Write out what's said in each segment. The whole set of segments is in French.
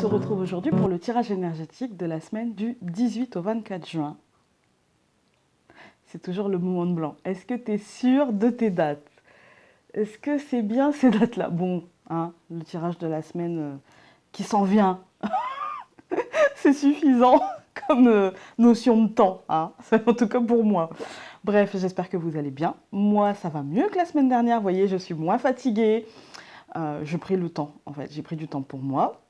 retrouve aujourd'hui pour le tirage énergétique de la semaine du 18 au 24 juin. C'est toujours le moment de blanc. Est-ce que tu es sûr de tes dates? Est-ce que c'est bien ces dates-là? Bon, hein, le tirage de la semaine qui s'en vient, c'est suffisant comme notion de temps, hein, en tout cas pour moi. Bref, j'espère que vous allez bien. Moi, ça va mieux que la semaine dernière. Vous voyez, je suis moins fatiguée. J'ai pris le temps, en fait. J'ai pris du temps pour moi.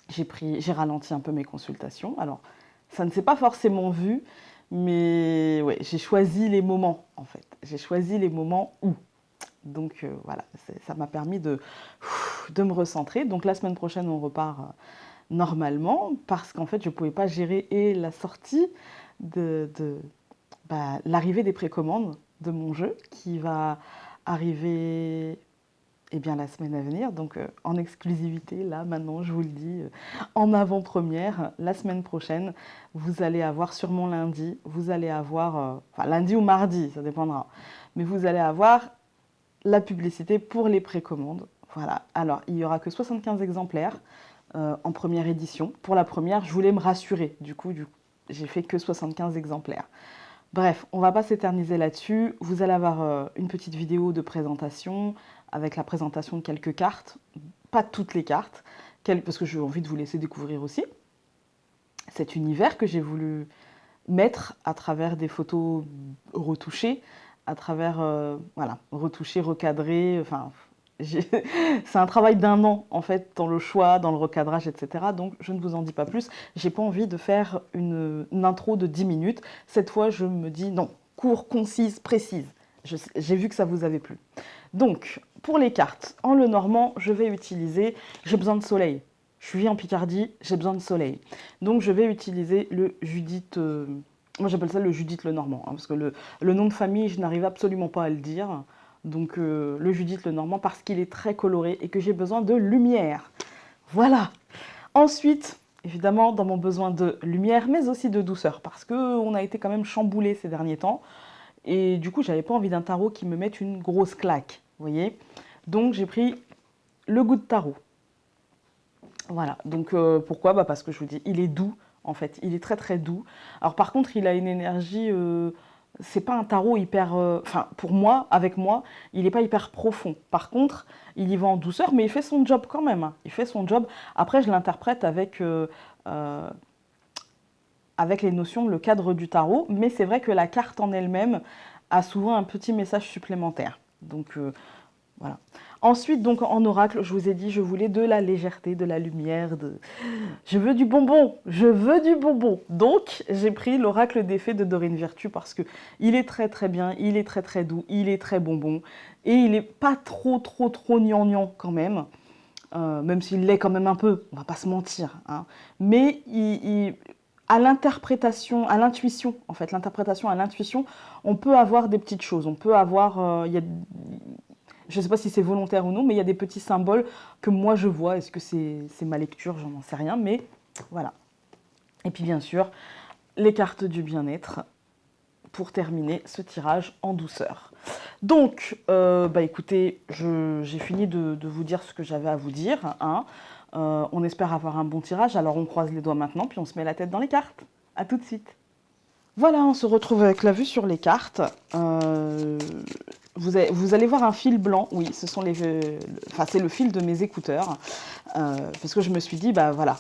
J'ai ralenti un peu mes consultations. Alors, ça ne s'est pas forcément vu, mais ouais, j'ai choisi les moments, en fait. J'ai choisi les moments où. Donc voilà, ça m'a permis de me recentrer. Donc la semaine prochaine, on repart normalement, parce qu'en fait, je ne pouvais pas gérer et la sortie de l'arrivée des précommandes de mon jeu, qui va arriver la semaine à venir, donc en exclusivité, là, maintenant, je vous le dis, en avant-première, la semaine prochaine, vous allez avoir, sûrement lundi, vous allez avoir, enfin lundi ou mardi, ça dépendra, mais vous allez avoir la publicité pour les précommandes. Voilà, alors il n'y aura que 75 exemplaires en première édition. Pour la première, je voulais me rassurer, du coup j'ai fait que 75 exemplaires. Bref, on ne va pas s'éterniser là-dessus. Vous allez avoir une petite vidéo de présentation avec la présentation de quelques cartes, pas toutes les cartes, parce que j'ai envie de vous laisser découvrir aussi cet univers que j'ai voulu mettre à travers des photos retouchées, à travers, voilà, retouchées, recadrées, enfin, c'est un travail d'1 an, en fait, dans le choix, dans le recadrage, etc. Donc, je ne vous en dis pas plus. J'ai pas envie de faire une intro de 10 minutes. Cette fois, je me dis non, court, concise, précise. J'ai vu que ça vous avait plu. Donc, pour les cartes, en le normand, je vais utiliser, j'ai besoin de soleil. Je suis en Picardie, j'ai besoin de soleil. Donc, je vais utiliser le Judith, moi j'appelle ça le Judith le Normand, hein, parce que le nom de famille, je n'arrive absolument pas à le dire. Donc le Judith le Normand, parce qu'il est très coloré et que j'ai besoin de lumière. Voilà. Ensuite, évidemment, dans mon besoin de lumière, mais aussi de douceur, parce qu'on a été quand même chamboulé ces derniers temps. Et du coup, j'avais pas envie d'un tarot qui me mette une grosse claque, vous voyez. Donc j'ai pris le goût de tarot. Voilà, donc pourquoi? Parce que je vous dis, il est doux, en fait, il est très très doux. Alors par contre, il a une énergie, c'est pas un tarot hyper, enfin pour moi, avec moi, il n'est pas hyper profond. Par contre, il y va en douceur, mais il fait son job quand même, hein. Il fait son job. Après, je l'interprète avec les notions, le cadre du tarot, mais c'est vrai que la carte en elle-même a souvent un petit message supplémentaire. Donc voilà. Ensuite, donc en oracle, je vous ai dit, je voulais de la légèreté, de la lumière, je veux du bonbon, je veux du bonbon. Donc, j'ai pris l'oracle des fées de Dorine Virtue parce que il est très très bien, il est très très doux, il est très bonbon et il n'est pas trop gnangnan quand même s'il l'est quand même un peu, on va pas se mentir, hein. Mais à l'interprétation, à l'intuition, en fait, l'interprétation à l'intuition, on peut avoir des petites choses, on peut avoir, je ne sais pas si c'est volontaire ou non, mais il y a des petits symboles que moi je vois. Est-ce que c'est ma lecture? J'en sais rien, mais voilà. Et puis bien sûr, les cartes du bien-être pour terminer ce tirage en douceur. Donc, écoutez, j'ai fini de vous dire ce que j'avais à vous dire, hein. On espère avoir un bon tirage, alors on croise les doigts maintenant, puis on se met la tête dans les cartes. À tout de suite. Voilà, on se retrouve avec la vue sur les cartes. Vous allez voir un fil blanc, oui, c'est le fil de mes écouteurs, parce que je me suis dit, voilà,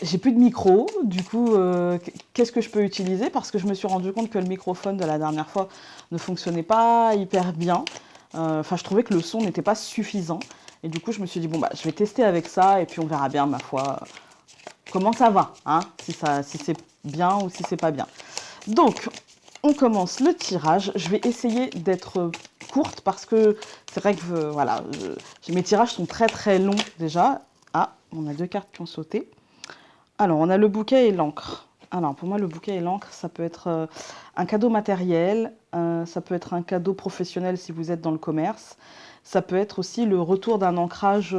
j'ai plus de micro, du coup, qu'est-ce que je peux utiliser? Parce que je me suis rendu compte que le microphone de la dernière fois ne fonctionnait pas hyper bien. Je trouvais que le son n'était pas suffisant, et du coup, je me suis dit, bon, je vais tester avec ça, et puis on verra bien, ma foi, comment ça va, hein, si c'est bien ou si c'est pas bien. Donc, on commence le tirage. Je vais essayer d'être courte parce que c'est vrai que voilà, mes tirages sont très très longs déjà. Ah, on a 2 cartes qui ont sauté. Alors, on a le bouquet et l'encre. Alors, pour moi, le bouquet et l'encre, ça peut être un cadeau matériel, ça peut être un cadeau professionnel si vous êtes dans le commerce. Ça peut être aussi le retour d'un ancrage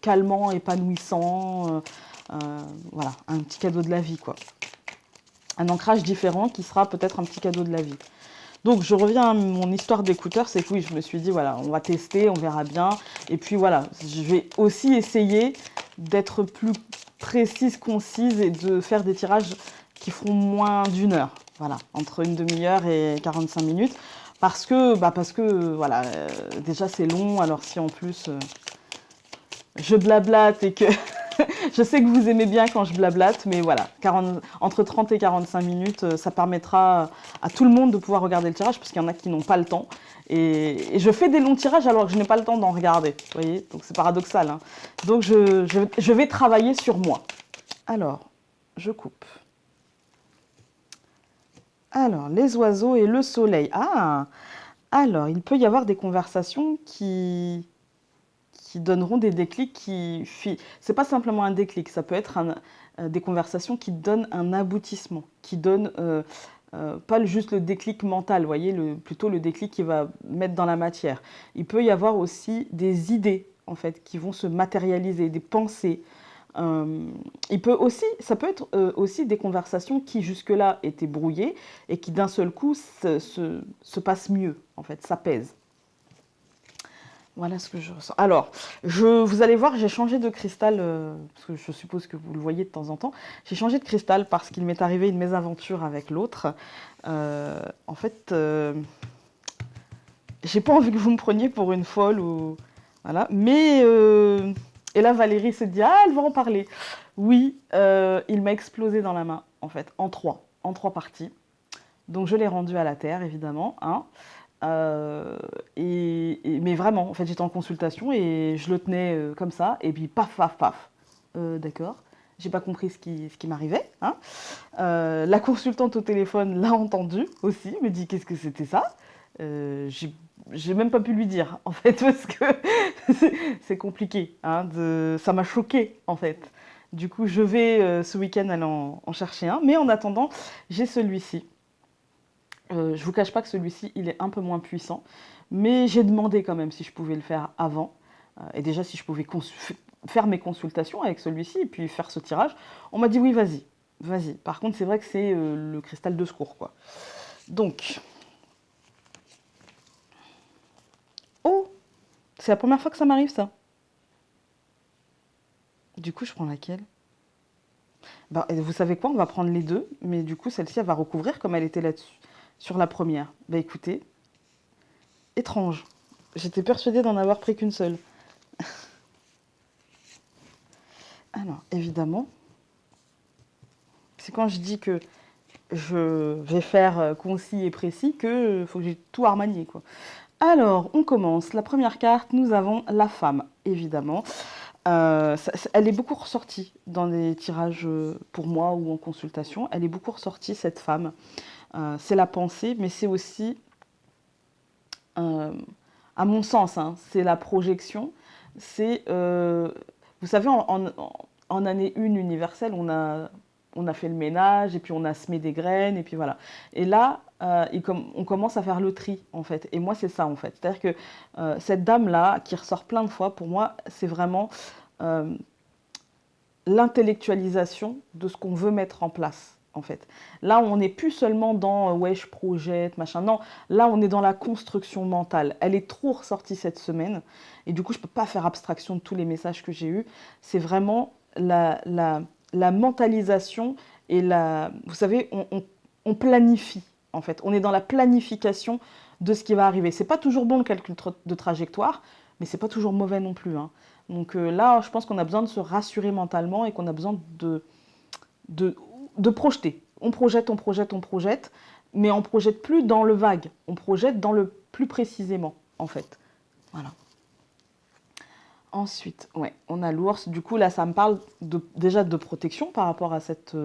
calmant, épanouissant, voilà, un petit cadeau de la vie, quoi. Un ancrage différent qui sera peut-être un petit cadeau de la vie. Donc je reviens à mon histoire d'écouteur, c'est que oui, je me suis dit, voilà, on va tester, on verra bien. Et puis voilà, je vais aussi essayer d'être plus précise, concise et de faire des tirages qui feront moins d'1 heure. Voilà, entre une demi-heure et 45 minutes. Parce que voilà, déjà c'est long, alors si en plus je blablate et que je sais que vous aimez bien quand je blablate, mais voilà, entre 30 et 45 minutes, ça permettra à tout le monde de pouvoir regarder le tirage, parce qu'il y en a qui n'ont pas le temps. Et je fais des longs tirages alors que je n'ai pas le temps d'en regarder, vous voyez, donc c'est paradoxal, hein. Donc je vais travailler sur moi. Alors, je coupe. Alors, les oiseaux et le soleil. Ah, alors, il peut y avoir des conversations qui donneront des déclics c'est pas simplement un déclic, ça peut être des conversations qui donnent un aboutissement, qui donnent pas juste le déclic mental, vous voyez, plutôt le déclic qui va mettre dans la matière. Il peut y avoir aussi des idées, en fait, qui vont se matérialiser, des pensées. Ça peut être aussi des conversations qui jusque-là étaient brouillées et qui d'un seul coup se passent mieux, en fait, s'apaisent. Voilà ce que je ressens. Alors, vous allez voir, j'ai changé de cristal, parce que je suppose que vous le voyez de temps en temps. J'ai changé de cristal parce qu'il m'est arrivé une mésaventure avec l'autre. En fait, j'ai pas envie que vous me preniez pour une folle ou voilà. Mais et là, Valérie se dit, ah, elle va en parler. Oui, il m'a explosé dans la main, en fait, en trois parties. Donc je l'ai rendu à la terre, évidemment, hein. Mais vraiment, en fait, j'étais en consultation et je le tenais comme ça, et puis paf, paf, paf. D'accord. J'ai pas compris ce qui m'arrivait, hein. La consultante au téléphone l'a entendu aussi, me dit qu'est-ce que c'était ça. J'ai même pas pu lui dire, en fait, parce que c'est compliqué, hein, ça m'a choquée, en fait. Du coup, je vais ce week-end aller en chercher un, mais en attendant, j'ai celui-ci. Je vous cache pas que celui-ci, il est un peu moins puissant, mais j'ai demandé quand même si je pouvais le faire avant, et déjà si je pouvais faire mes consultations avec celui-ci et puis faire ce tirage. On m'a dit oui, vas-y, vas-y. Par contre, c'est vrai que c'est le cristal de secours, quoi. Donc, oh, c'est la première fois que ça m'arrive, ça. Du coup, je prends laquelle? Bah, vous savez quoi? On va prendre les deux, mais du coup, celle-ci, elle va recouvrir comme elle était là-dessus, sur la première. Bah écoutez, étrange. J'étais persuadée d'en avoir pris qu'une seule. Alors, évidemment, c'est quand je dis que je vais faire concis et précis que faut que j'ai tout remanié, quoi. Alors, on commence. La première carte, nous avons la femme, évidemment. Elle est beaucoup ressortie dans les tirages pour moi ou en consultation. Elle est beaucoup ressortie, cette femme. C'est la pensée, mais c'est aussi, à mon sens, hein, c'est la projection. C'est, vous savez, en année 1 universelle, on a fait le ménage, et puis on a semé des graines, et puis voilà. Et là, on commence à faire le tri, en fait. Et moi, c'est ça, en fait. C'est-à-dire que cette dame-là, qui ressort plein de fois, pour moi, c'est vraiment l'intellectualisation de ce qu'on veut mettre en place, en fait. Là, on n'est plus seulement dans ouais, je projette, machin. Non, là, on est dans la construction mentale. Elle est trop ressortie cette semaine. Et du coup, je ne peux pas faire abstraction de tous les messages que j'ai eus. C'est vraiment la mentalisation et vous savez, on planifie, en fait. On est dans la planification de ce qui va arriver. C'est pas toujours bon le calcul de trajectoire, mais c'est pas toujours mauvais non plus, hein. Donc là, je pense qu'on a besoin de se rassurer mentalement et qu'on a besoin de projeter. On projette, on projette, on projette, mais on projette plus dans le vague. On projette dans le plus précisément, en fait. Voilà. Ensuite, ouais, on a l'ours. Du coup, là, ça me parle déjà de protection par rapport à cette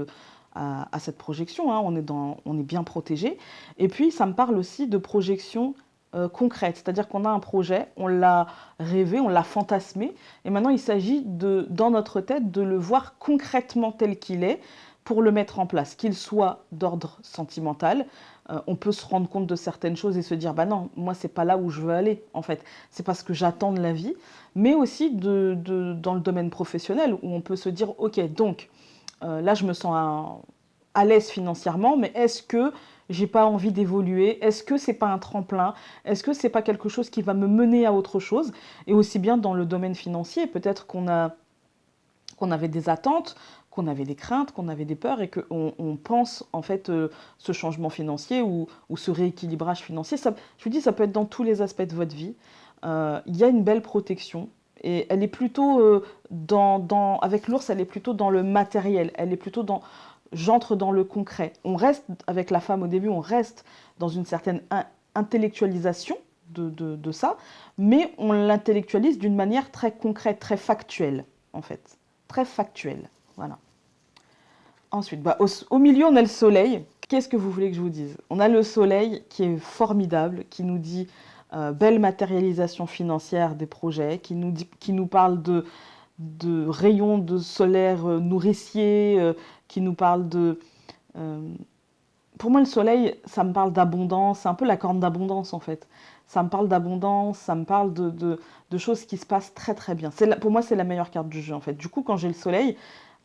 projection, hein. On est bien protégé. Et puis, ça me parle aussi de projection concrète. C'est-à-dire qu'on a un projet, on l'a rêvé, on l'a fantasmé. Et maintenant, il s'agit, dans notre tête, de le voir concrètement tel qu'il est pour le mettre en place, qu'il soit d'ordre sentimental. On peut se rendre compte de certaines choses et se dire, bah non, moi, c'est pas là où je veux aller, en fait. C'est pas ce que j'attends de la vie. Mais aussi dans le domaine professionnel, où on peut se dire, ok, donc, là, je me sens à l'aise financièrement, mais est-ce que j'ai pas envie d'évoluer? Est-ce que c'est pas un tremplin? Est-ce que c'est pas quelque chose qui va me mener à autre chose? Et aussi bien dans le domaine financier, peut-être qu'on avait des attentes, qu'on avait des craintes, qu'on avait des peurs et qu'on pense en fait ce changement financier ou ce rééquilibrage financier. Ça, je vous dis, ça peut être dans tous les aspects de votre vie. Il y a une belle protection et elle est plutôt avec l'ours, elle est plutôt dans le matériel, elle est plutôt dans, j'entre dans le concret. On reste avec la femme au début, on reste dans une certaine intellectualisation de ça, mais on l'intellectualise d'une manière très concrète, très factuelle en fait, très factuelle. Voilà. Ensuite, au milieu, on a le soleil. Qu'est-ce que vous voulez que je vous dise? On a le soleil qui est formidable, qui nous dit belle matérialisation financière des projets, qui nous parle de rayons de solaire nourriciers, qui nous parle de... euh, pour moi, le soleil, ça me parle d'abondance, c'est un peu la corne d'abondance en fait. Ça me parle d'abondance, ça me parle de choses qui se passent très très bien. Pour moi, c'est la meilleure carte du jeu en fait. Du coup, quand j'ai le soleil,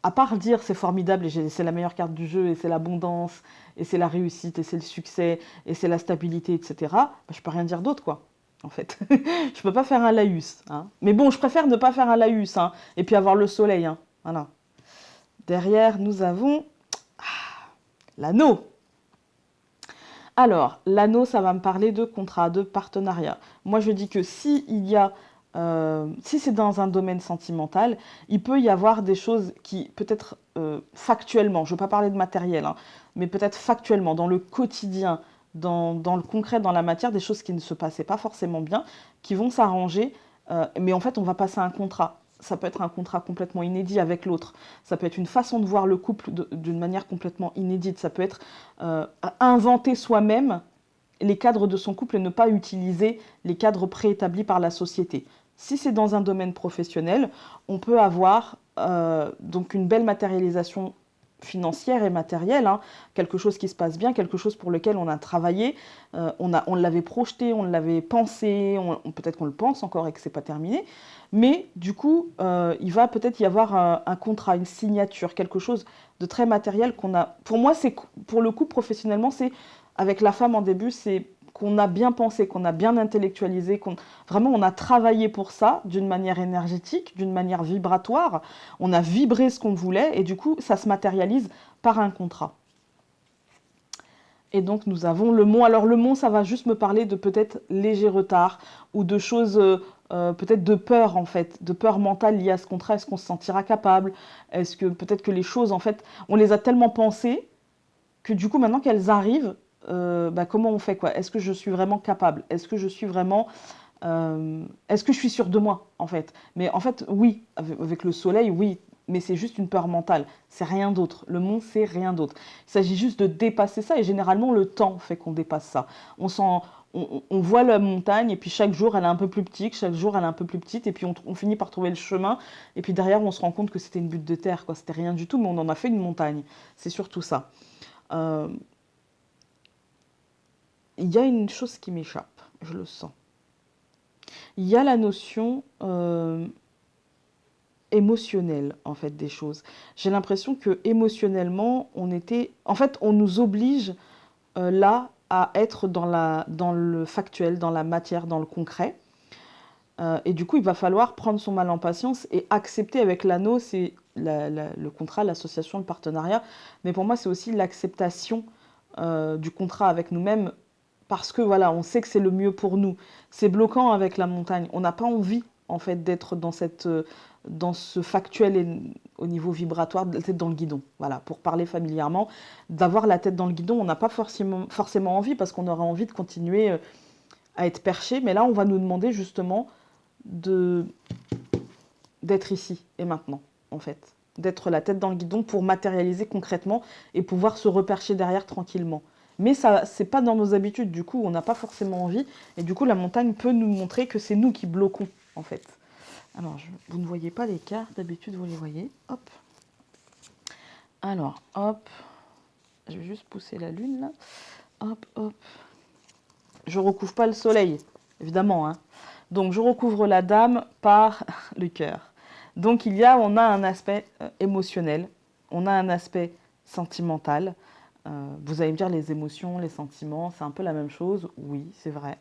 à part dire c'est formidable et c'est la meilleure carte du jeu et c'est l'abondance et c'est la réussite et c'est le succès et c'est la stabilité, etc., je peux rien dire d'autre quoi. En fait, je peux pas faire un laïus. Hein. Mais bon, je préfère ne pas faire un laïus hein, et puis avoir le soleil. Hein. Voilà. Derrière, nous avons l'anneau. Alors, l'anneau, ça va me parler de contrat, de partenariat. Moi, je dis que si c'est dans un domaine sentimental, il peut y avoir des choses qui, peut-être factuellement, je ne veux pas parler de matériel, hein, mais peut-être factuellement, dans le quotidien, dans le concret, dans la matière, des choses qui ne se passaient pas forcément bien, qui vont s'arranger, mais en fait, on va passer un contrat. Ça peut être un contrat complètement inédit avec l'autre. Ça peut être une façon de voir le couple d'une manière complètement inédite. Ça peut être inventer soi-même les cadres de son couple et ne pas utiliser les cadres préétablis par la société. Si c'est dans un domaine professionnel, on peut avoir donc une belle matérialisation financière et matérielle, hein, quelque chose qui se passe bien, quelque chose pour lequel on a travaillé, on l'avait projeté, on l'avait pensé, peut-être qu'on le pense encore et que c'est pas terminé, mais du coup, il va peut-être y avoir un contrat, une signature, quelque chose de très matériel qu'on a. Pour moi, c'est pour le coup professionnellement, c'est avec la femme en début, c'est qu'on a bien pensé, qu'on a bien intellectualisé, vraiment on a travaillé pour ça d'une manière énergétique, d'une manière vibratoire, on a vibré ce qu'on voulait et du coup ça se matérialise par un contrat. Et donc nous avons le mont. Alors le mont, ça va juste me parler de peut-être léger retard ou de choses, peut-être de peur en fait, de peur mentale liée à ce contrat. Est-ce qu'on se sentira capable? Est-ce que peut-être que les choses en fait, on les a tellement pensées que du coup maintenant qu'elles arrivent, comment on fait quoi? Est-ce que je suis vraiment capable? Est-ce que je suis vraiment est-ce que je suis sûre de moi en fait? Mais en fait oui, avec le soleil oui, mais c'est juste une peur mentale, c'est rien d'autre. Le monde c'est rien d'autre. Il s'agit juste de dépasser ça et généralement le temps fait qu'on dépasse ça. On voit la montagne et puis chaque jour elle est un peu plus petite, chaque jour elle est un peu plus petite et puis on finit par trouver le chemin et puis derrière on se rend compte que c'était une butte de terre quoi, c'était rien du tout mais on en a fait une montagne. C'est surtout ça. Euh, il y a une chose qui m'échappe, je le sens. Il y a la notion émotionnelle en fait des choses. J'ai l'impression que émotionnellement, en fait, on nous oblige là à être dans le factuel, dans la matière, dans le concret. Et du coup, il va falloir prendre son mal en patience et accepter avec l'anneau, c'est le contrat, l'association, le partenariat. Mais pour moi, c'est aussi l'acceptation du contrat avec nous-mêmes parce que voilà, on sait que c'est le mieux pour nous. C'est bloquant avec la montagne. On n'a pas envie en fait d'être dans ce factuel au niveau vibratoire, la tête dans le guidon. Voilà, pour parler familièrement, d'avoir la tête dans le guidon, on n'a pas forcément envie parce qu'on aura envie de continuer à être perché. Mais là, on va nous demander justement d'être ici et maintenant, en fait. D'être la tête dans le guidon pour matérialiser concrètement et pouvoir se repercher derrière tranquillement. Mais ça, c'est pas dans nos habitudes, du coup, on n'a pas forcément envie. Et du coup, la montagne peut nous montrer que c'est nous qui bloquons, en fait. Alors, vous ne voyez pas les cartes, d'habitude, vous les voyez. Hop. Alors, hop. Je vais juste pousser la lune, là. Hop, hop. Je recouvre pas le soleil, évidemment, hein. Donc, je recouvre la dame par le cœur. Donc, on a un aspect émotionnel, on a un aspect sentimental, Vous allez me dire les émotions, les sentiments, c'est un peu la même chose. Oui, c'est vrai.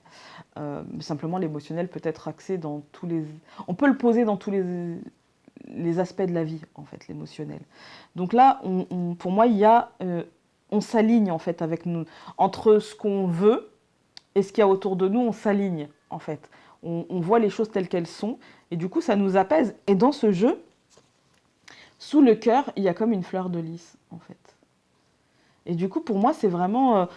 Mais simplement, l'émotionnel peut être axé dans tous les... On peut le poser dans tous les aspects de la vie, en fait, l'émotionnel. Donc là, pour moi, il y a... on s'aligne, en fait, avec nous. Entre ce qu'on veut et ce qu'il y a autour de nous, on s'aligne, en fait. On voit les choses telles qu'elles sont. Et du coup, ça nous apaise. Et dans ce jeu, sous le cœur, il y a comme une fleur de lys, en fait. Et du coup, pour moi, c'est vraiment...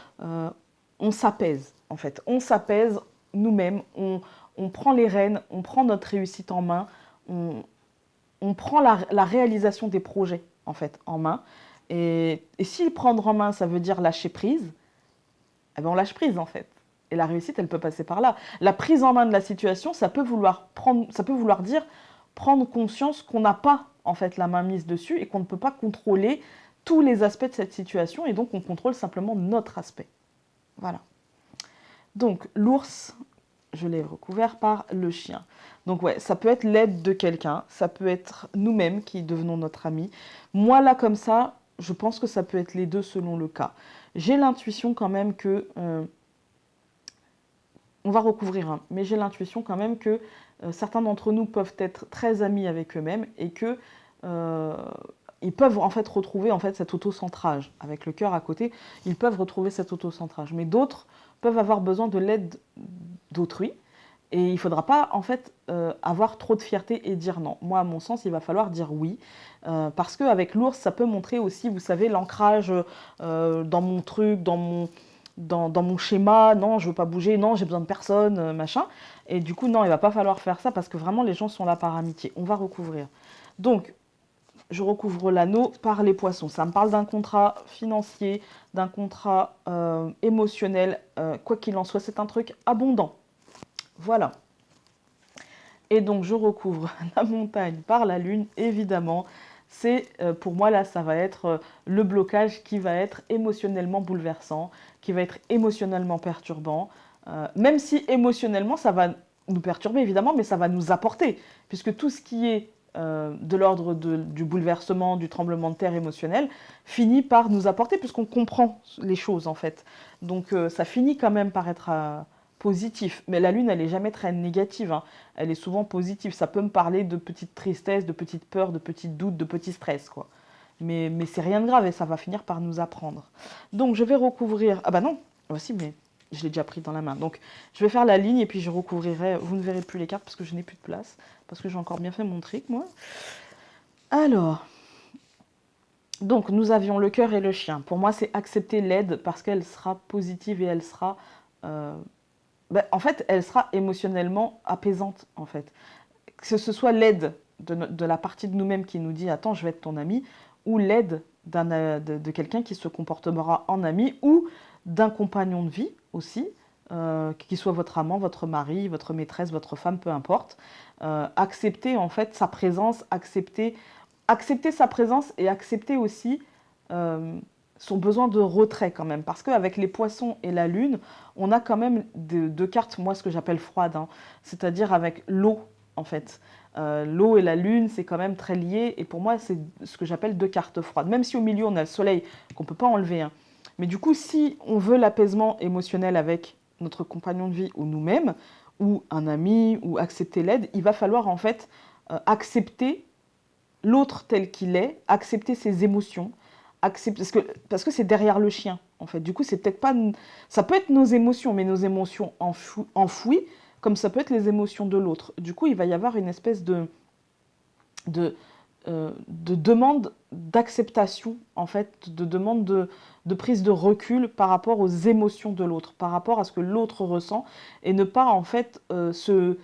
on s'apaise, en fait. On s'apaise nous-mêmes. On prend les rênes, on prend notre réussite en main. On prend la réalisation des projets, en fait, en main. Et si prendre en main, ça veut dire lâcher prise, eh ben on lâche prise, en fait. Et la réussite, elle peut passer par là. La prise en main de la situation, ça peut vouloir dire prendre conscience qu'on n'a pas, en fait, la main mise dessus et qu'on ne peut pas contrôler tous les aspects de cette situation. Et donc, on contrôle simplement notre aspect. Voilà. Donc, l'ours, je l'ai recouvert par le chien. Donc ouais, ça peut être l'aide de quelqu'un, ça peut être nous-mêmes qui devenons notre ami. Moi là comme ça, je pense que ça peut être les deux selon le cas. J'ai l'intuition quand même que... on va recouvrir un, mais j'ai l'intuition quand même que certains d'entre nous peuvent être très amis avec eux-mêmes et que... ils peuvent en fait retrouver en fait cet autocentrage avec le cœur à côté. Ils peuvent retrouver cet autocentrage, mais d'autres peuvent avoir besoin de l'aide d'autrui. Et il ne faudra pas, en fait, avoir trop de fierté et dire non. Moi, à mon sens, il va falloir dire oui. Parce qu'avec l'ours, ça peut montrer aussi, vous savez, l'ancrage dans mon truc, dans mon schéma. Non, je ne veux pas bouger. Non, j'ai besoin de personne, machin. Et du coup, non, il ne va pas falloir faire ça parce que vraiment, les gens sont là par amitié. On va recouvrir. Donc, je recouvre l'anneau par les poissons. Ça me parle d'un contrat financier, d'un contrat émotionnel. Quoi qu'il en soit, c'est un truc abondant. Voilà. Et donc, je recouvre la montagne par la lune, évidemment. C'est, pour moi, là, ça va être le blocage qui va être émotionnellement bouleversant, qui va être émotionnellement perturbant. Même si émotionnellement, ça va nous perturber, évidemment, mais ça va nous apporter. Puisque tout ce qui est de l'ordre du bouleversement, du tremblement de terre émotionnel, finit par nous apporter, puisqu'on comprend les choses, en fait. Donc, ça finit quand même par être... positif. Mais la lune, elle n'est jamais très négative, hein. Elle est souvent positive. Ça peut me parler de petites tristesses, de petites peurs, de petits doutes, de petits stress, quoi. Mais c'est rien de grave et ça va finir par nous apprendre. Donc, je vais recouvrir... Ah bah non, voici, mais je l'ai déjà pris dans la main. Donc, je vais faire la ligne et puis je recouvrirai... Vous ne verrez plus les cartes parce que je n'ai plus de place. Parce que j'ai encore bien fait mon trick, moi. Alors... Donc, nous avions le cœur et le chien. Pour moi, c'est accepter l'aide parce qu'elle sera positive et elle sera... en fait, elle sera émotionnellement apaisante, en fait. Que ce soit l'aide de la partie de nous-mêmes qui nous dit « Attends, je vais être ton ami », ou l'aide de quelqu'un qui se comportera en ami, ou d'un compagnon de vie aussi, qui soit votre amant, votre mari, votre maîtresse, votre femme, peu importe. Accepter, en fait, sa présence, accepter sa présence et accepter aussi... son besoin de retrait quand même, parce qu'avec les poissons et la lune, on a quand même deux cartes, moi ce que j'appelle froides, hein, c'est-à-dire avec l'eau en fait. L'eau et la lune, c'est quand même très lié, et pour moi c'est ce que j'appelle deux cartes froides, même si au milieu on a le soleil qu'on ne peut pas enlever, hein. Mais du coup, si on veut l'apaisement émotionnel avec notre compagnon de vie ou nous-mêmes, ou un ami, ou accepter l'aide, il va falloir en fait accepter l'autre tel qu'il est, accepter ses émotions, accepter, parce que c'est derrière le chien, en fait. Du coup, c'est peut-être pas... Ça peut être nos émotions, mais nos émotions enfouies, comme ça peut être les émotions de l'autre. Du coup, il va y avoir une espèce de demande d'acceptation, en fait, de demande de prise de recul par rapport aux émotions de l'autre, par rapport à ce que l'autre ressent, et ne pas, en fait, on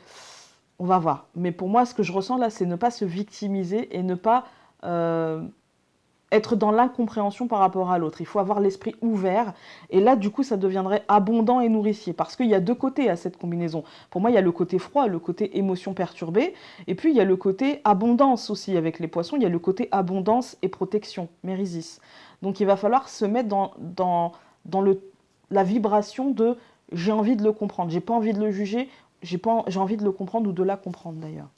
va voir. Mais pour moi, ce que je ressens là, c'est ne pas se victimiser et ne pas être dans l'incompréhension par rapport à l'autre. Il faut avoir l'esprit ouvert. Et là, du coup, ça deviendrait abondant et nourricier. Parce qu'il y a deux côtés à cette combinaison. Pour moi, il y a le côté froid, le côté émotion perturbée. Et puis, il y a le côté abondance aussi avec les poissons. Il y a le côté abondance et protection, Mérisis. Donc, il va falloir se mettre dans la vibration de « j'ai envie de le comprendre ». J'ai pas envie de le juger, j'ai envie de le comprendre ou de la comprendre d'ailleurs.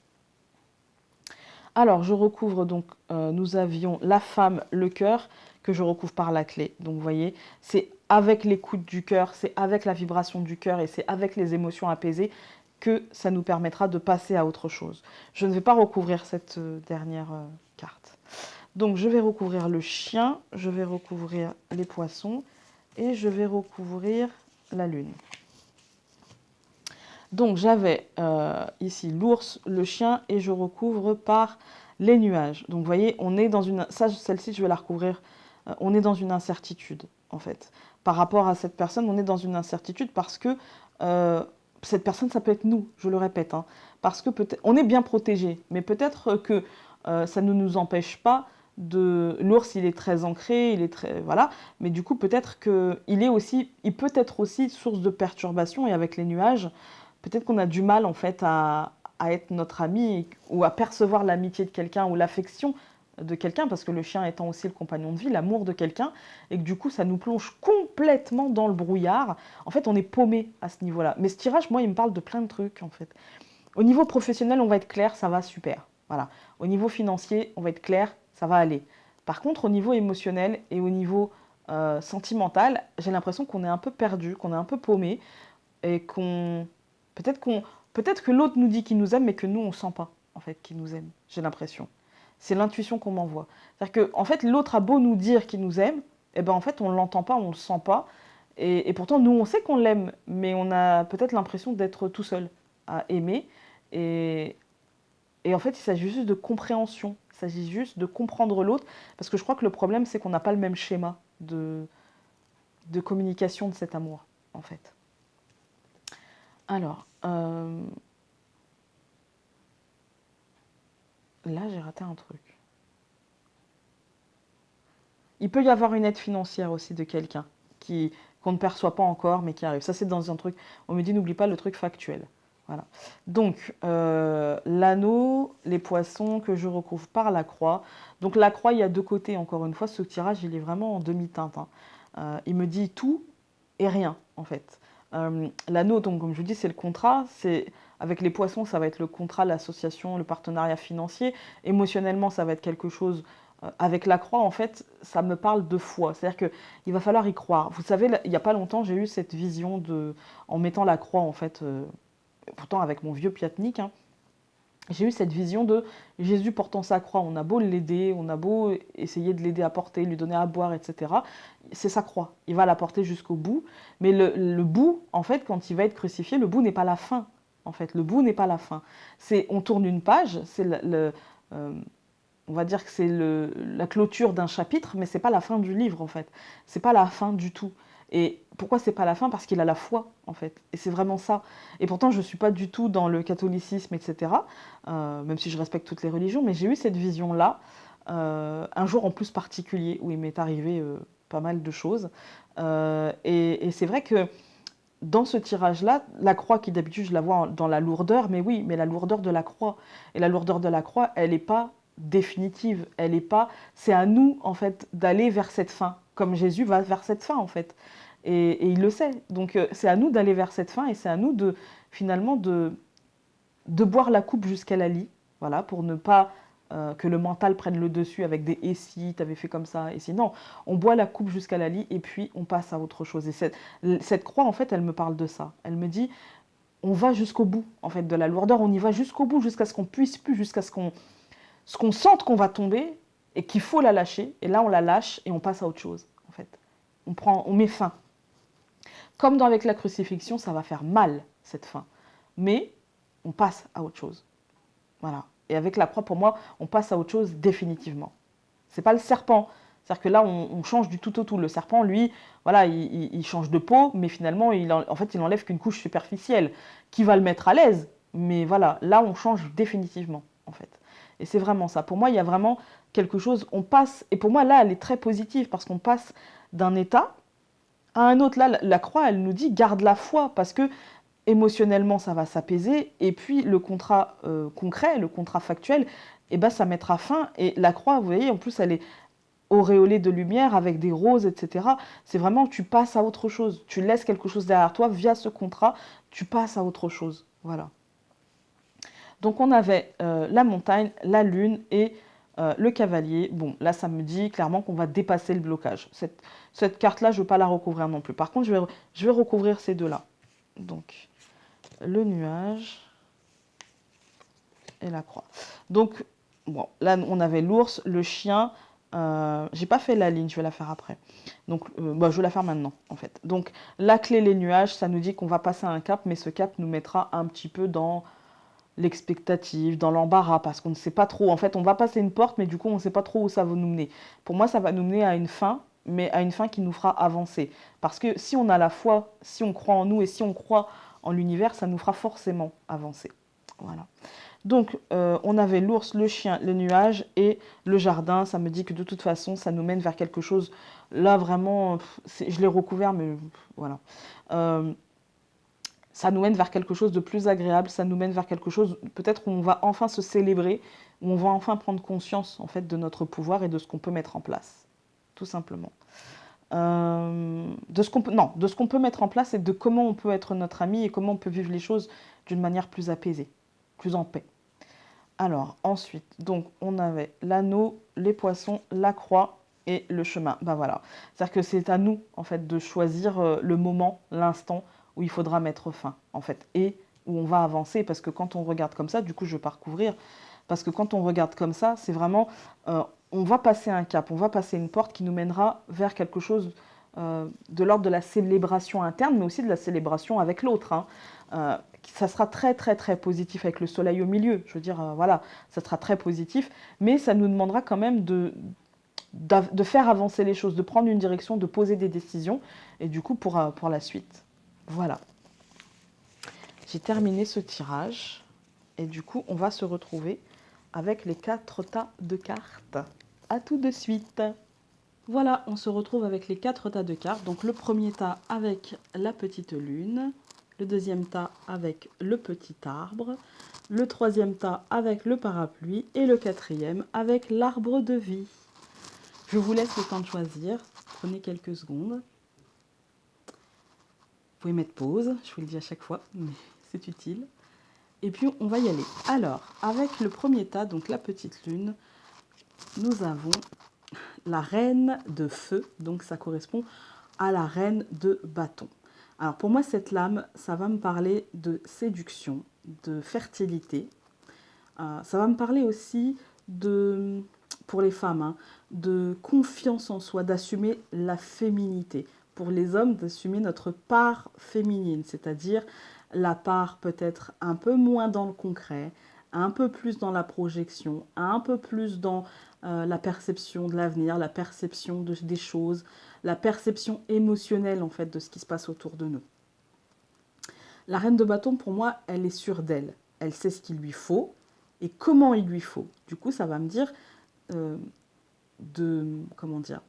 Alors, je recouvre donc, nous avions la femme, le cœur, que je recouvre par la clé. Donc vous voyez, c'est avec l'écoute du cœur, c'est avec la vibration du cœur et c'est avec les émotions apaisées que ça nous permettra de passer à autre chose. Je ne vais pas recouvrir cette dernière carte. Donc je vais recouvrir le chien, je vais recouvrir les poissons et je vais recouvrir la lune. Donc j'avais ici l'ours, le chien et je recouvre par les nuages. Donc vous voyez, on est dans une... Celle-ci, je vais la recouvrir. On est dans une incertitude, en fait. Par rapport à cette personne, on est dans une incertitude parce que cette personne, ça peut être nous, je le répète. Hein, parce que peut-être... On est bien protégé, mais peut-être que ça ne nous empêche pas de... L'ours, il est très ancré, il est très... Voilà. Mais du coup, peut-être qu'il est aussi... Il peut être aussi source de perturbation et avec les nuages... Peut-être qu'on a du mal en fait à être notre ami ou à percevoir l'amitié de quelqu'un ou l'affection de quelqu'un, parce que le chien étant aussi le compagnon de vie, l'amour de quelqu'un, et que du coup ça nous plonge complètement dans le brouillard. En fait, on est paumé à ce niveau-là. Mais ce tirage, moi, il me parle de plein de trucs en fait. Au niveau professionnel, on va être clair, ça va super. Voilà. Au niveau financier, on va être clair, ça va aller. Par contre, au niveau émotionnel et au niveau sentimental, j'ai l'impression qu'on est un peu perdu, qu'on est un peu paumé et qu'on peut-être que l'autre nous dit qu'il nous aime, mais que nous, on ne sent pas, en fait, qu'il nous aime. J'ai l'impression. C'est l'intuition qu'on m'envoie. C'est-à-dire qu'en fait, l'autre a beau nous dire qu'il nous aime, et ben en fait, on ne l'entend pas, on ne le sent pas. Et pourtant, nous, on sait qu'on l'aime, mais on a peut-être l'impression d'être tout seul à aimer. Et, et en fait, il s'agit juste de compréhension. Il s'agit juste de comprendre l'autre. Parce que je crois que le problème, c'est qu'on n'a pas le même schéma de communication de cet amour, en fait. Alors, là, j'ai raté un truc. Il peut y avoir une aide financière aussi de quelqu'un qu'on ne perçoit pas encore, mais qui arrive. Ça, c'est dans un truc, on me dit, n'oublie pas le truc factuel. Voilà. Donc, l'anneau, les poissons que je recouvre par la croix. Donc, la croix, il y a deux côtés, encore une fois. Ce tirage, il est vraiment en demi-teinte. Hein. Il me dit tout et rien, en fait. L'anneau, donc, comme je vous dis, c'est le contrat. Avec les poissons, ça va être le contrat, l'association, le partenariat financier. Émotionnellement, ça va être quelque chose. Avec la croix, en fait, ça me parle de foi. C'est-à-dire qu'il va falloir y croire. Vous savez, il n'y a pas longtemps, j'ai eu cette vision en mettant la croix, en fait, pourtant avec mon vieux piatnik, hein, j'ai eu cette vision de Jésus portant sa croix. On a beau l'aider, on a beau essayer de l'aider à porter, lui donner à boire, etc. C'est sa croix. Il va la porter jusqu'au bout. Mais le bout, en fait, quand il va être crucifié, le bout n'est pas la fin. En fait, le bout n'est pas la fin. On tourne une page, on va dire que c'est la clôture d'un chapitre, mais c'est pas la fin du livre, en fait. C'est pas la fin du tout. Et pourquoi c'est pas la fin? Parce qu'il a la foi, en fait. Et c'est vraiment ça. Et pourtant, je suis pas du tout dans le catholicisme, etc. Même si je respecte toutes les religions, mais j'ai eu cette vision-là, un jour en plus particulier, où il m'est arrivé pas mal de choses. Et c'est vrai que dans ce tirage-là, la croix qui d'habitude je la vois dans la lourdeur, mais oui, mais la lourdeur de la croix. Et la lourdeur de la croix, elle n'est pas définitive, elle est pas. C'est à nous en fait d'aller vers cette fin, comme Jésus va vers cette fin en fait, et il le sait. Donc c'est à nous d'aller vers cette fin et c'est à nous finalement de boire la coupe jusqu'à la lie, voilà, pour ne pas que le mental prenne le dessus avec des et si, t'avais fait comme ça, et si non, on boit la coupe jusqu'à la lie et puis on passe à autre chose. Et cette croix en fait, elle me parle de ça. Elle me dit, on va jusqu'au bout en fait de la lourdeur, on y va jusqu'au bout, jusqu'à ce qu'on puisse plus, jusqu'à ce qu'on sente qu'on va tomber et qu'il faut la lâcher. Et là, on la lâche et on passe à autre chose, en fait. On met fin. Comme avec la crucifixion, ça va faire mal, cette fin. Mais on passe à autre chose. Voilà. Et avec la croix, pour moi, on passe à autre chose définitivement. C'est pas le serpent. C'est-à-dire que là, on change du tout au tout. Le serpent, lui, voilà, il change de peau, mais finalement, en fait, il enlève qu'une couche superficielle qui va le mettre à l'aise. Mais voilà, là, on change définitivement, en fait. Et c'est vraiment ça. Pour moi, il y a vraiment quelque chose, on passe, et pour moi, là, elle est très positive, parce qu'on passe d'un état à un autre. Là, la croix, elle nous dit, garde la foi, parce que émotionnellement, ça va s'apaiser, et puis le contrat concret, le contrat factuel, eh ben, ça mettra fin. Et la croix, vous voyez, en plus, elle est auréolée de lumière, avec des roses, etc. C'est vraiment que tu passes à autre chose. Tu laisses quelque chose derrière toi, via ce contrat, tu passes à autre chose. Voilà. Donc on avait la montagne, la lune et Le cavalier, bon, là, ça me dit clairement qu'on va dépasser le blocage. Cette carte-là, je ne veux pas la recouvrir non plus. Par contre, je vais recouvrir ces deux-là. Donc, le nuage et la croix. Donc, bon, là, on avait l'ours, le chien. J'ai pas fait la ligne, je vais la faire après. Donc, bah, je vais la faire maintenant, en fait. Donc, la clé, les nuages, ça nous dit qu'on va passer un cap, mais ce cap nous mettra un petit peu dans l'expectative, dans l'embarras, parce qu'on ne sait pas trop. En fait, on va passer une porte, mais du coup, on ne sait pas trop où ça va nous mener. Pour moi, ça va nous mener à une fin, mais à une fin qui nous fera avancer. Parce que si on a la foi, si on croit en nous et si on croit en l'univers, ça nous fera forcément avancer. Voilà. Donc, on avait l'ours, le chien, le nuage et le jardin. Ça me dit que de toute façon, ça nous mène vers quelque chose. Là, vraiment, je l'ai recouvert, mais voilà. Ça nous mène vers quelque chose de plus agréable. Ça nous mène vers quelque chose, peut-être où on va enfin se célébrer, où on va enfin prendre conscience, en fait, de notre pouvoir et de ce qu'on peut mettre en place. Tout simplement. De ce qu'on peut mettre en place et de comment on peut être notre ami et comment on peut vivre les choses d'une manière plus apaisée, plus en paix. Alors, ensuite, donc, on avait l'anneau, les poissons, la croix et le chemin. Ben voilà. C'est-à-dire que c'est à nous, en fait, de choisir le moment, l'instant où il faudra mettre fin, en fait, et où on va avancer. Parce que quand on regarde comme ça, du coup, je ne vais pas recouvrir, parce que quand on regarde comme ça, c'est vraiment, on va passer un cap, on va passer une porte qui nous mènera vers quelque chose de l'ordre de la célébration interne, mais aussi de la célébration avec l'autre, hein. Ça sera très très très positif avec le soleil au milieu, je veux dire, voilà, ça sera très positif, mais ça nous demandera quand même de faire avancer les choses, de prendre une direction, de poser des décisions, et du coup pour la suite. Voilà. J'ai terminé ce tirage, et du coup on va se retrouver avec les 4 tas de cartes. À tout de suite. Voilà, on se retrouve avec les 4 tas de cartes. Donc le premier tas avec la petite lune, le deuxième tas avec le petit arbre, le troisième tas avec le parapluie et le quatrième avec l'arbre de vie. Je vous laisse le temps de choisir. Prenez quelques secondes. Vous pouvez mettre pause, je vous le dis à chaque fois, mais c'est utile. Et puis on va y aller. Alors, avec le premier tas, donc la petite lune, nous avons la reine de feu, donc ça correspond à la reine de bâton. Alors pour moi, cette lame, ça va me parler de séduction, de fertilité. Ça va me parler aussi de, pour les femmes, hein, de confiance en soi, d'assumer la féminité. Pour les hommes, d'assumer notre part féminine, c'est-à-dire la part peut-être un peu moins dans le concret, un peu plus dans la projection, un peu plus dans la perception de l'avenir, la perception des choses, la perception émotionnelle en fait de ce qui se passe autour de nous. La reine de bâton, pour moi, elle est sûre d'elle. Elle sait ce qu'il lui faut et comment il lui faut. Du coup, ça va me dire comment dire,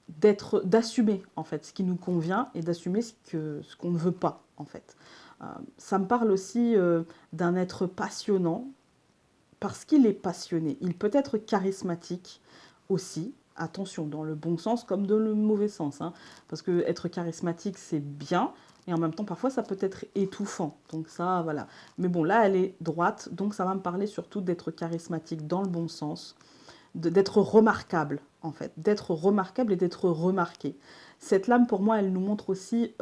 d'assumer en fait ce qui nous convient et d'assumer ce qu'on ne veut pas en fait. Ça me parle aussi d'un être passionnant parce qu'il est passionné. Il peut être charismatique aussi. Attention, dans le bon sens comme dans le mauvais sens, hein, parce que être charismatique c'est bien, et en même temps parfois ça peut être étouffant. Donc ça, voilà. Mais bon, là elle est droite, donc ça va me parler surtout d'être charismatique dans le bon sens, d'être remarquable en fait, d'être remarquable et d'être remarqué. Cette lame pour moi, elle nous montre aussi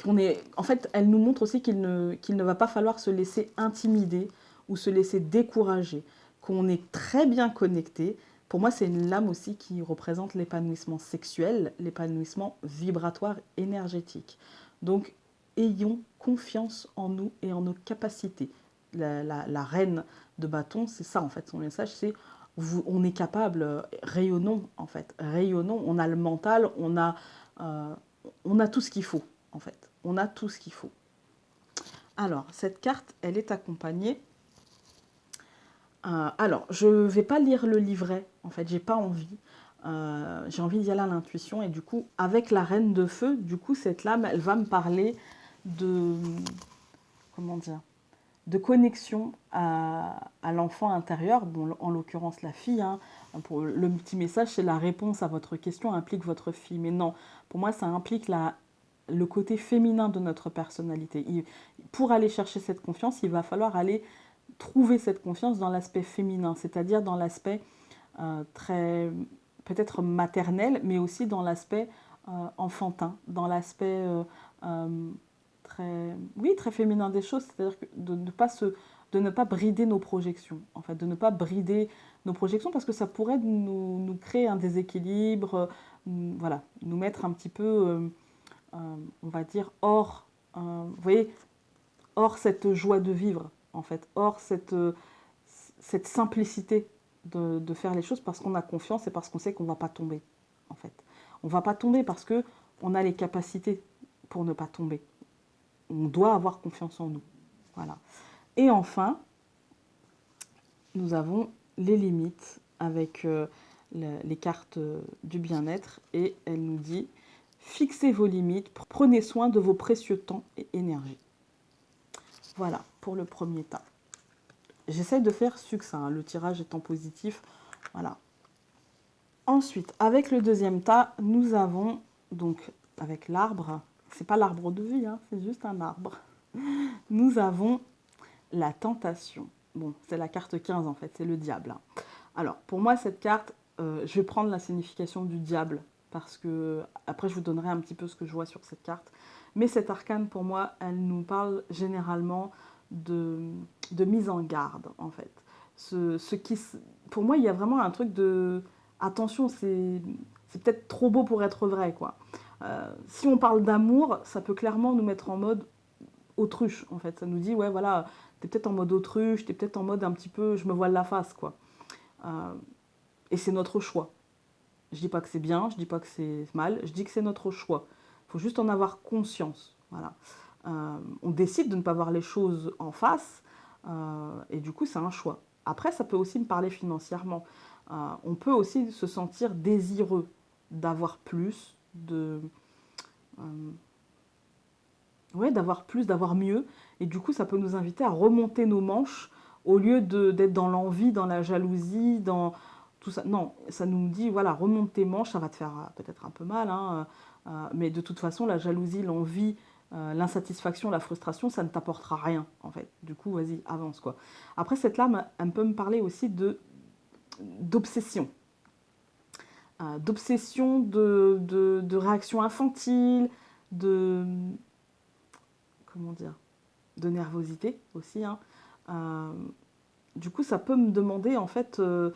en fait, elle nous montre aussi qu'il ne va pas falloir se laisser intimider ou se laisser décourager, qu'on est très bien connecté. Pour moi, c'est une lame aussi qui représente l'épanouissement sexuel, l'épanouissement vibratoire énergétique. Donc, ayons confiance en nous et en nos capacités. La reine de bâton, c'est ça en fait, son message, c'est on est capable, rayonnons en fait, rayonnons, on a le mental, on a tout ce qu'il faut en fait, on a tout ce qu'il faut. Alors, cette carte, elle est accompagnée. Alors, je ne vais pas lire le livret, en fait, j'ai pas envie. J'ai envie d'y aller à l'intuition. Et du coup, avec la reine de feu, du coup, cette lame, elle va me parler de... Comment dire, de connexion à l'enfant intérieur, bon, en l'occurrence la fille. Hein. Pour le petit message, c'est la réponse à votre question implique votre fille. Mais non, pour moi, ça implique le côté féminin de notre personnalité. Pour aller chercher cette confiance, il va falloir aller trouver cette confiance dans l'aspect féminin, c'est-à-dire dans l'aspect très peut-être maternel, mais aussi dans l'aspect enfantin, dans l'aspect très féminin des choses, c'est-à-dire de ne pas brider nos projections, en fait, de ne pas brider nos projections parce que ça pourrait nous créer un déséquilibre, voilà, nous mettre un petit peu, on va dire, vous voyez, hors cette joie de vivre, en fait, hors cette simplicité de faire les choses parce qu'on a confiance et parce qu'on sait qu'on ne va pas tomber, en fait. On ne va pas tomber parce qu'on a les capacités pour ne pas tomber. On doit avoir confiance en nous. Voilà. Et enfin, nous avons les limites avec les cartes du bien-être et elle nous dit fixez vos limites, prenez soin de vos précieux temps et énergie. Voilà pour le premier tas. J'essaie de faire succinct, hein, le tirage étant positif. Voilà. Ensuite, avec le deuxième tas, nous avons donc avec l'arbre, c'est pas l'arbre de vie, hein, c'est juste un arbre. Nous avons la tentation. Bon, c'est la carte 15 en fait, c'est le diable. Hein. Alors, pour moi, cette carte, je vais prendre la signification du diable parce que après, je vous donnerai un petit peu ce que je vois sur cette carte. Mais cette arcane, pour moi, elle nous parle généralement de mise en garde, en fait. Pour moi, il y a vraiment un truc de... Attention, c'est peut-être trop beau pour être vrai, quoi. Si on parle d'amour, ça peut clairement nous mettre en mode autruche, en fait. Ça nous dit, ouais, voilà, t'es peut-être en mode autruche, t'es peut-être en mode un petit peu, je me voile la face, quoi. Et c'est notre choix. Je dis pas que c'est bien, je dis pas que c'est mal, je dis que c'est notre choix. Il faut juste en avoir conscience. Voilà. On décide de ne pas voir les choses en face, et du coup, c'est un choix. Après, ça peut aussi me parler financièrement. On peut aussi se sentir désireux d'avoir plus, ouais, d'avoir plus, d'avoir mieux. Et du coup, ça peut nous inviter à remonter nos manches au lieu d'être dans l'envie, dans la jalousie, dans tout ça. Non, ça nous dit, voilà, remonte tes manches, ça va te faire peut-être un peu mal, hein, mais de toute façon, la jalousie, l'envie, l'insatisfaction, la frustration, ça ne t'apportera rien, en fait. Du coup, vas-y, avance, quoi. Après, cette lame, elle peut me parler aussi d'obsession. D'obsession, de réaction infantile, de... Comment dire, de nervosité aussi. Hein. Du coup, ça peut me demander en fait de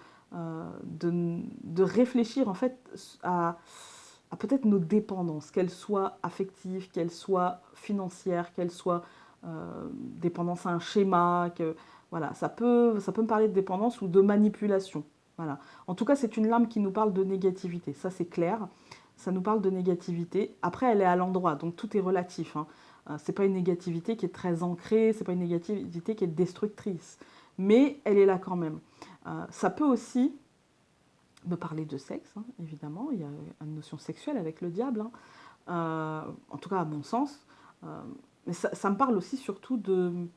réfléchir en fait à peut-être nos dépendances, qu'elles soient affectives, qu'elles soient financières, qu'elles soient dépendance à un schéma. Voilà, ça peut me parler de dépendance ou de manipulation. Voilà. En tout cas, c'est une lame qui nous parle de négativité. Ça, c'est clair. Ça nous parle de négativité. Après, elle est à l'endroit, donc tout est relatif. Hein. C'est pas une négativité qui est très ancrée, c'est pas une négativité qui est destructrice, mais elle est là quand même. Ça peut aussi me parler de sexe, hein, évidemment, il y a une notion sexuelle avec le diable, hein. En tout cas à mon sens, mais ça me parle aussi surtout de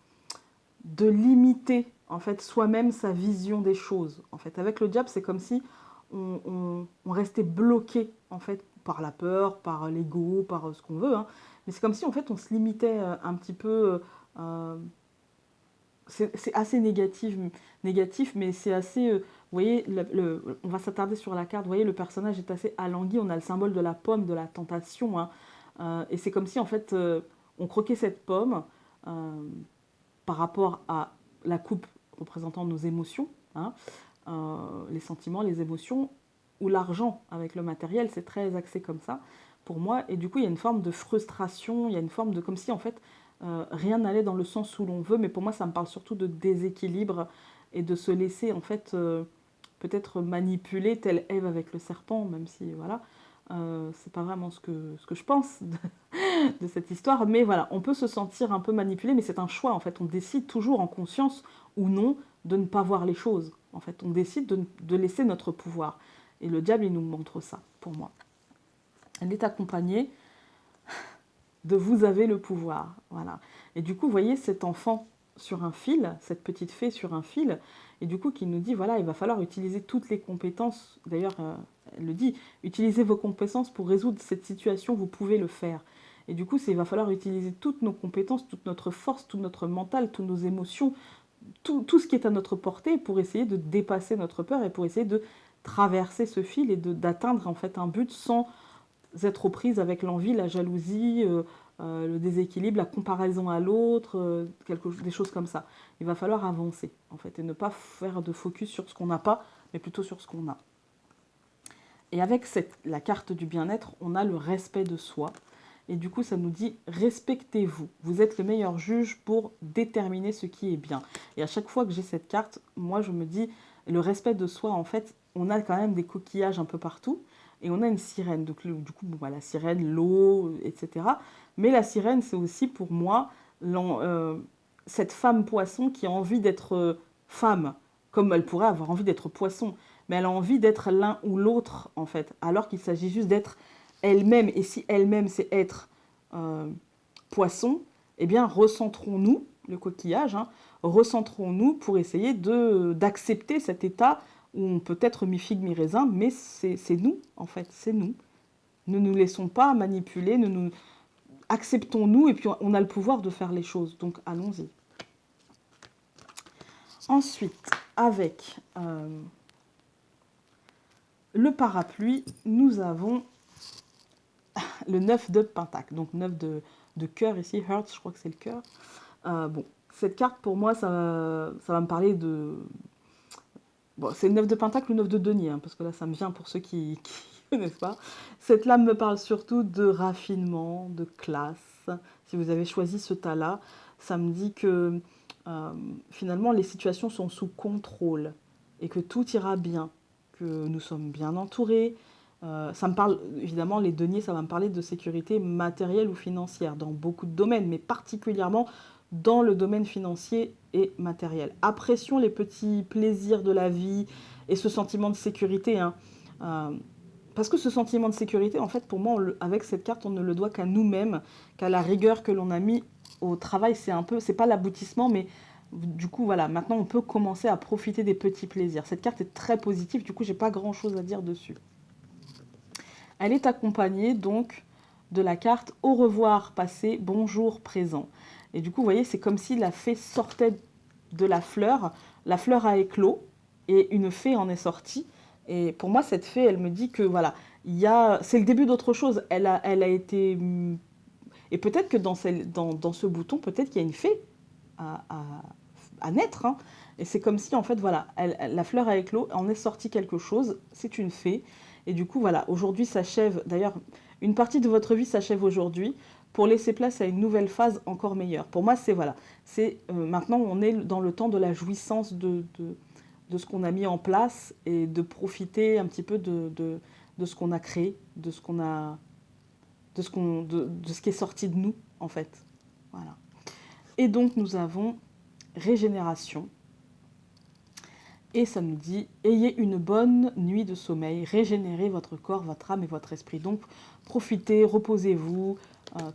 limiter en fait soi-même sa vision des choses. En fait, avec le diable, c'est comme si on restait bloqué en fait par la peur, par l'ego, par ce qu'on veut. Hein. Mais c'est comme si en fait on se limitait un petit peu. C'est assez négatif, mais c'est assez. Vous voyez, on va s'attarder sur la carte. Vous voyez, le personnage est assez alangui. On a le symbole de la pomme, de la tentation. Hein. Et c'est comme si en fait on croquait cette pomme par rapport à la coupe représentant nos émotions, hein, les sentiments, les émotions, ou l'argent avec le matériel, c'est très axé comme ça pour moi. Et du coup, il y a une forme de frustration, il y a une forme de comme si en fait rien n'allait dans le sens où l'on veut. Mais pour moi, ça me parle surtout de déséquilibre et de se laisser en fait peut-être manipuler, telle Ève avec le serpent, même si voilà. C'est pas vraiment ce que je pense de cette histoire, mais voilà, on peut se sentir un peu manipulé, mais c'est un choix en fait. On décide toujours en conscience ou non de ne pas voir les choses. En fait, on décide de laisser notre pouvoir. Et le diable, il nous montre ça, pour moi. Elle est accompagnée de vous avez le pouvoir, voilà. Et du coup, vous voyez cet enfant sur un fil, cette petite fée sur un fil, et du coup qui nous dit, voilà, il va falloir utiliser toutes les compétences, d'ailleurs, elle le dit, utilisez vos compétences pour résoudre cette situation, vous pouvez le faire. Et du coup, il va falloir utiliser toutes nos compétences, toute notre force, tout notre mental, toutes nos émotions, tout ce qui est à notre portée pour essayer de dépasser notre peur et pour essayer de traverser ce fil et d'atteindre en fait un but sans être aux prises avec l'envie, la jalousie, le déséquilibre, la comparaison à l'autre, des choses comme ça. Il va falloir avancer en fait et ne pas faire de focus sur ce qu'on n'a pas, mais plutôt sur ce qu'on a. Et avec la carte du bien-être, on a le respect de soi. Et du coup, ça nous dit respectez-vous. Vous êtes le meilleur juge pour déterminer ce qui est bien. Et à chaque fois que j'ai cette carte, moi, je me dis le respect de soi, en fait, on a quand même des coquillages un peu partout. Et on a une sirène. Donc, du coup, bon, la sirène, l'eau, etc. Mais la sirène, c'est aussi pour moi cette femme poisson qui a envie d'être femme, comme elle pourrait avoir envie d'être poisson. Mais elle a envie d'être l'un ou l'autre, en fait. Alors qu'il s'agit juste d'être elle-même. Et si elle-même, c'est être poisson, eh bien, recentrons-nous, le coquillage, hein, recentrons-nous pour essayer d'accepter cet état où on peut être mi-figue, mi-raisin, mais c'est nous, en fait, c'est nous. Ne nous laissons pas manipuler, acceptons-nous et puis on a le pouvoir de faire les choses. Donc, allons-y. Ensuite, avec le parapluie, nous avons le 9 de pentacle, donc 9 de cœur ici, heart, je crois que c'est le cœur. Bon, cette carte pour moi, ça va me parler de... Bon, c'est le 9 de pentacle ou 9 de denier, hein, parce que là ça me vient pour ceux qui ne connaissent pas. Cette lame me parle surtout de raffinement, de classe. Si vous avez choisi ce tas-là, ça me dit que finalement les situations sont sous contrôle et que tout ira bien, que nous sommes bien entourés. Ça me parle, évidemment, les deniers, ça va me parler de sécurité matérielle ou financière dans beaucoup de domaines, mais particulièrement dans le domaine financier et matériel. Apprécions les petits plaisirs de la vie et ce sentiment de sécurité. Hein. Parce que ce sentiment de sécurité, en fait, pour moi, avec cette carte, on ne le doit qu'à nous-mêmes, qu'à la rigueur que l'on a mis au travail. C'est pas l'aboutissement, mais du coup, voilà, maintenant, on peut commencer à profiter des petits plaisirs. Cette carte est très positive, du coup, j'ai pas grand-chose à dire dessus. Elle est accompagnée donc de la carte au revoir passé, bonjour présent. Et du coup, vous voyez, c'est comme si la fée sortait de la fleur a éclos et une fée en est sortie. Et pour moi, cette fée, elle me dit que voilà, c'est le début d'autre chose. Elle a été... Et peut-être que dans ce bouton, peut-être qu'il y a une fée à naître. Hein. Et c'est comme si, en fait, voilà, la fleur a éclos, en est sorti quelque chose, c'est une fée. Et du coup, voilà, aujourd'hui s'achève, d'ailleurs, une partie de votre vie s'achève aujourd'hui pour laisser place à une nouvelle phase encore meilleure. Pour moi, c'est voilà, maintenant on est dans le temps de la jouissance de ce qu'on a mis en place et de profiter un petit peu de ce qu'on a créé, de ce qui est sorti de nous, en fait. Voilà. Et donc, nous avons régénération. Et ça nous dit, ayez une bonne nuit de sommeil, régénérez votre corps, votre âme et votre esprit. Donc, profitez, reposez-vous,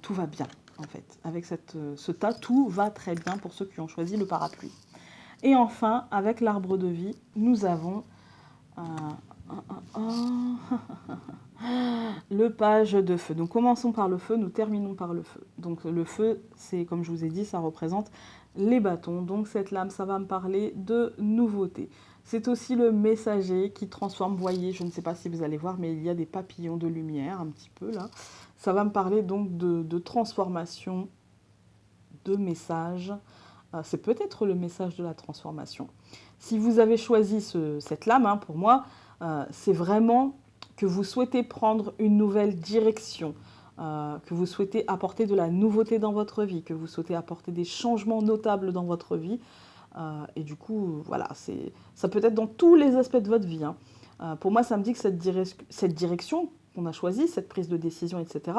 tout va bien, en fait. Avec ce tas, tout va très bien pour ceux qui ont choisi le parapluie. Et enfin, avec l'arbre de vie, nous avons le page de feu. Donc, commençons par le feu, nous terminons par le feu. Donc, le feu, c'est, comme je vous ai dit, ça représente les bâtons. Donc, cette lame, ça va me parler de nouveauté. C'est aussi le messager qui transforme. Vous voyez, je ne sais pas si vous allez voir, mais il y a des papillons de lumière, un petit peu là. Ça va me parler donc de transformation, de message. C'est peut-être le message de la transformation. Si vous avez choisi cette lame, hein, pour moi, c'est vraiment que vous souhaitez prendre une nouvelle direction, que vous souhaitez apporter de la nouveauté dans votre vie, que vous souhaitez apporter des changements notables dans votre vie. Et du coup, voilà, ça peut être dans tous les aspects de votre vie. Hein. Pour moi, ça me dit que cette direction qu'on a choisie, cette prise de décision, etc.,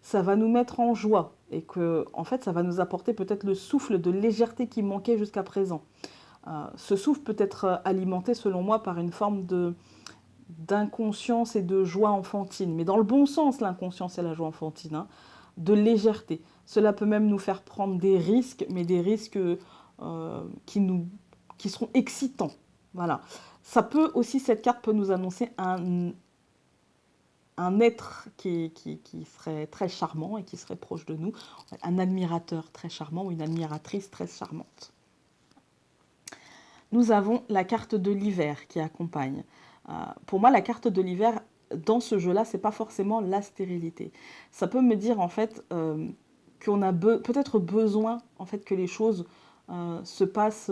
ça va nous mettre en joie et que, en fait, ça va nous apporter peut-être le souffle de légèreté qui manquait jusqu'à présent. Ce souffle peut être alimenté, selon moi, par une forme d'inconscience et de joie enfantine, mais dans le bon sens, l'inconscience et la joie enfantine, hein, de légèreté. Cela peut même nous faire prendre des risques, mais des risques qui seront excitants. Voilà. Ça peut aussi, cette carte peut nous annoncer un être qui serait très charmant et qui serait proche de nous, un admirateur très charmant ou une admiratrice très charmante. nous avons la carte de l'hiver qui accompagne. Pour moi, la carte de l'hiver, dans ce jeu-là, c'est pas forcément la stérilité. Ça peut me dire, en fait, qu'on a peut-être besoin, en fait, que les choses se passent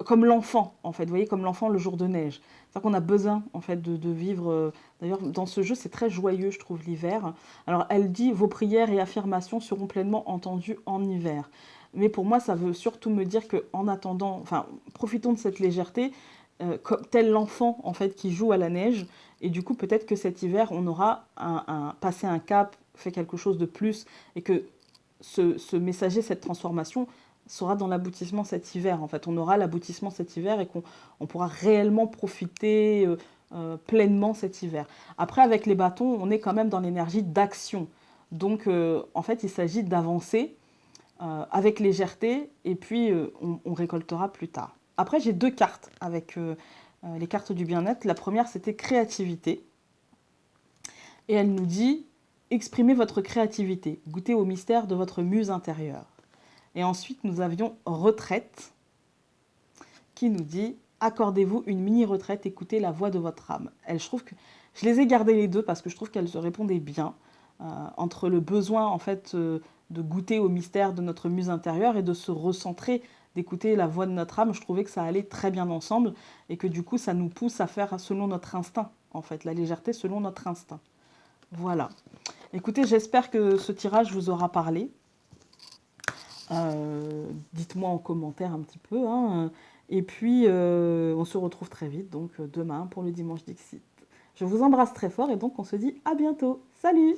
comme l'enfant, en fait, vous voyez, comme l'enfant le jour de neige. C'est-à-dire qu'on a besoin, en fait, de vivre... D'ailleurs, dans ce jeu, c'est très joyeux, je trouve, l'hiver. Alors, elle dit, vos prières et affirmations seront pleinement entendues en hiver. Mais pour moi, ça veut surtout me dire qu'en attendant, enfin, profitons de cette légèreté, comme tel l'enfant, en fait, qui joue à la neige. Et du coup, peut-être que cet hiver, on aura passé un cap, fait quelque chose de plus, et que ce messager, cette transformation, sera dans l'aboutissement cet hiver. En fait, on aura l'aboutissement cet hiver et qu'on pourra réellement profiter pleinement cet hiver. Après, avec les bâtons, on est quand même dans l'énergie d'action. Donc, en fait, il s'agit d'avancer avec légèreté et puis on récoltera plus tard. Après, j'ai deux cartes avec les cartes du bien-être. La première, c'était créativité. Et elle nous dit, exprimez votre créativité, goûtez au mystère de votre muse intérieure. Et ensuite, nous avions retraite, qui nous dit accordez-vous une mini-retraite, écoutez la voix de votre âme. Je trouve que je les ai gardées les deux parce que je trouve qu'elles se répondaient bien entre le besoin en fait de goûter au mystère de notre muse intérieure et de se recentrer, d'écouter la voix de notre âme. Je trouvais que ça allait très bien ensemble et que du coup, ça nous pousse à faire selon notre instinct, en fait, la légèreté selon notre instinct. Voilà. Écoutez, j'espère que ce tirage vous aura parlé. Dites-moi en commentaire un petit peu. Hein. Et puis, on se retrouve très vite, donc demain pour le Dimanche Dixit. Je vous embrasse très fort et donc on se dit à bientôt. Salut!